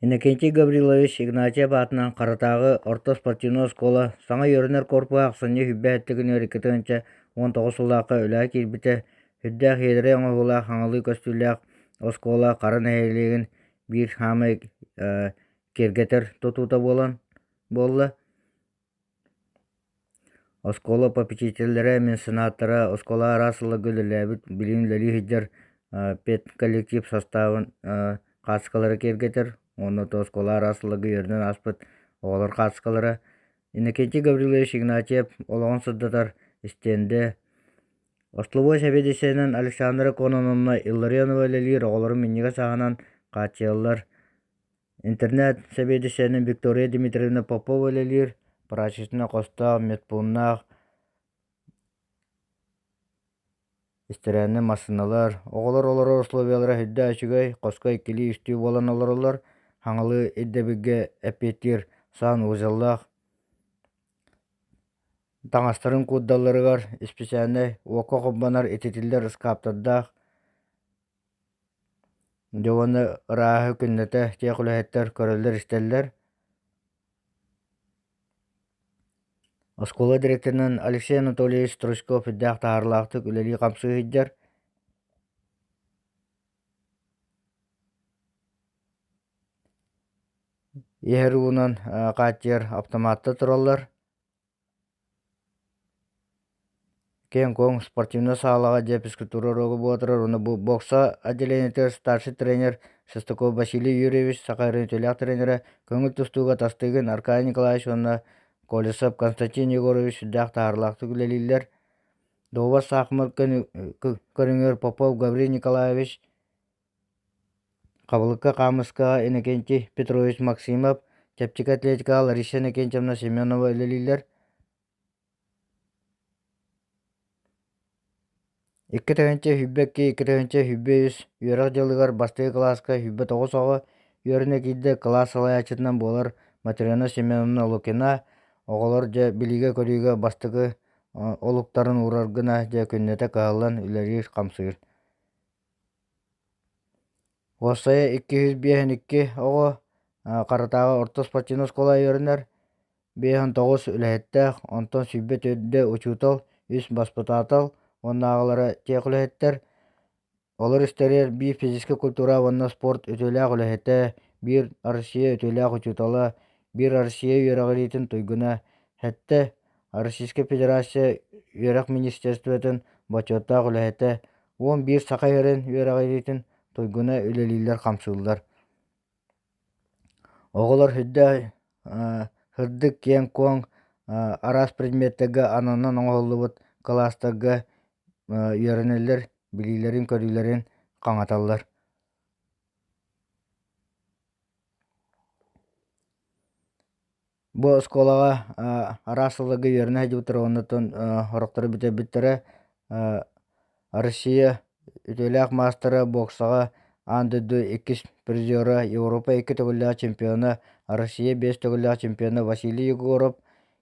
Иннокентий Гаврилович Игнатьев атынан Қаратағы орто спортивный школа саңа йөрінер корпу ақсыны хүббәттігін өрекетігінче 19 ұлаққа үлі келбіті хүддәқ едірі оңығылақ аңылы көстіләқ оскола қарын әйелеген бір хамы кергетер тұтута болды. Оскола попечительдері мен сенаттары оскола арасылы гүліләбіт білін ләли хиджар пет коллектив составын қатысқалары кергетер. Оны тоскола арасылығы ерден аспыт оғылар қатысқалары. Иннокентий Гаврилович Игнатьев олығын сұрдатар істенді. Ословой сәбедесенен Александра Кононовна Илларионова лелер оғылары меннеге сағанан қатшылар. Интернет сәбедесенен Виктория Дмитриевна Попова лелер прачечна қоста метпуннақ істерәні масыналар. Оғылар олары условиялары хүдді әшігай қосқа екілі үсті болан оларылар. Хаңылы эддебіге әпеттер сан ұзаллақ. Таңастарын куддаларығар іспесәні оқа қоббанар ететілдер ұскаптардақ. Жауаны рахы күннеті текілі көрілдер істелдер. Оскола директорынан Алексей Анатольевич Стручков үддәқ тағырлақтық үлелі қамсы хиджар. Ехер уынан қатер автоматты тұралар. Кен коң спортивны сағалаға деп физкультура рогы бұғатырар. Оны бокса отделениетер старший тренер Шестаков Василий Юрьевич, Сақайрын төләқ тренері көңіл тұстуға тастығын Аркадий Николаевич, оны Колесов Константин Егорович үддәқ тағырлақты күлелілер. Доба сақмыр көріңер Попов Гаврий Николаевич, Қабылыққа Қамысқа Иннокентий Петрович Максимов, Чепчик атлетика Лариса Иннокентьевна Семенова үлелілер. Икки тәгенче хүббекке, икки тәгенче хүббейіз, үйерақ жалығар бастығы класска хүббе тоғыз оғы, үйеріне кейді класс алайачытынан болар Матрена Семеновна Лукина, оғылар жа біліге көріге бастығы олықтарын ұрарғына жа күннеті қағылан үлерер қамсығыр. Осая 252 оғы Қаратағы орто спортивный школа үйерінер, 5-9 үләйттәқ, онтон сүббе төдді учутал, үс баспытатал, onun ağaları tekülühetler. Olur isterir bir fiziki kultura onun sport ötüyle kulühete, bir Arsiye ötüyle uçutala, bir Arsiye yöreğilitin tuyguna. Hatta Arsiske Federasiya Yöreğ Ministerstvetin başotta kulühete, 11 Sakayırın yöreğilitin tuyguna öleliler kamsıllar. Oğular hüdde hırdık ken koң aras предметтегі ананан оңғылыбыт кластағы үйерінелер, білейлерін, көрілерін қаңаталар. Бұл сколаға арасылығы үйеріне әдебітір, онытын ұрықтары біте-біттері Россия үтелі мастері боксаға андыды 2 призері, Европа 2 төгілі чемпионы, Россия 5 төгілі чемпионы Василий Егоров,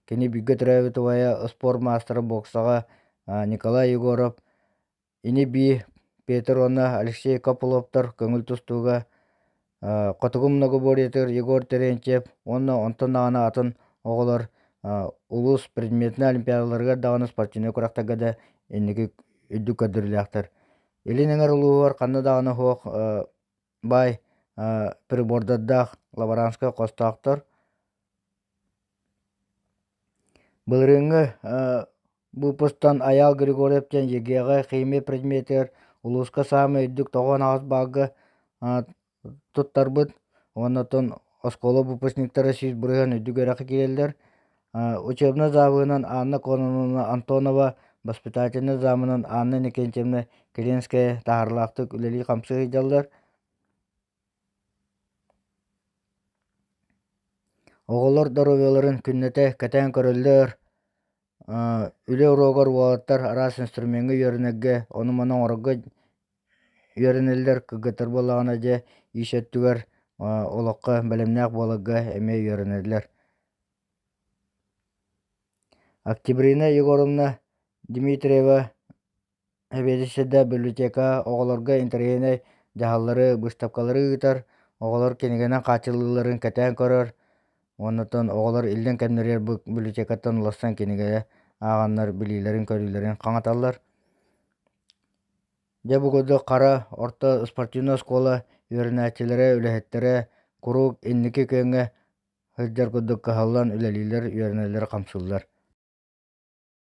кені бүгі тұрайбытывая спор мастері боксаға Николай Егоров, ини би Петр Онна Алексей Копыловтар көңіл тұстуға қотығым много боретер Егор Теренчев, онна онтан ағына атын оғылар улус предметні олимпиадаларға дағаны спортивный құрақтаға да енеге үдді көдірліяқтар. Елін әңір ұлуғар қанды дағаны хоқ бай прибордадақ Лаборанска қостақтар. Бұлырыңы Бұпыстан Аял Григорьевтен егеға қиме предметер улуска самы үддік тоған ағыз бағы тұттар бұд. Онытын осколы бұпыстниктары сүйіз бұрыған үддік өрақы келелдер. Учебна завынан Анна Кононовна Антонова, воспитательный замынан Анна Никентьевна Керенская тағырлақтық үлелі қамсы ғидалдар. Оғылар дұрывеларын күннеті кәтән көрілдер. Үле урогар уағаттар арас инструменгі үйерінеге, оны мұның орғы үйерінелдер күгітір болағына же ешеттігер олыққа бәлемнәқ болыға әме үйерінелдер. Октябрина Егоровна Дмитриева әбедіседі библиотека оғыларға интергені жағалары, бұстапқалары ұйтар, оҕолор кинигенен хаачылыыларын кэтään көрөр, оннотон оҕолор иллэн кэннэригэр бу библиотекаттан уластан киниге ааҕаннар билиилэрин көрүүлэрин хаҥаталлар. Дьэ бугуду хара орто спортивная школа үөрэнээччилэрэ үлэһэттэрэ курук инники көҥҥэ сылдьар курдук кыһаллан үлэлиилэр үөрэнэллэр хамсыллар.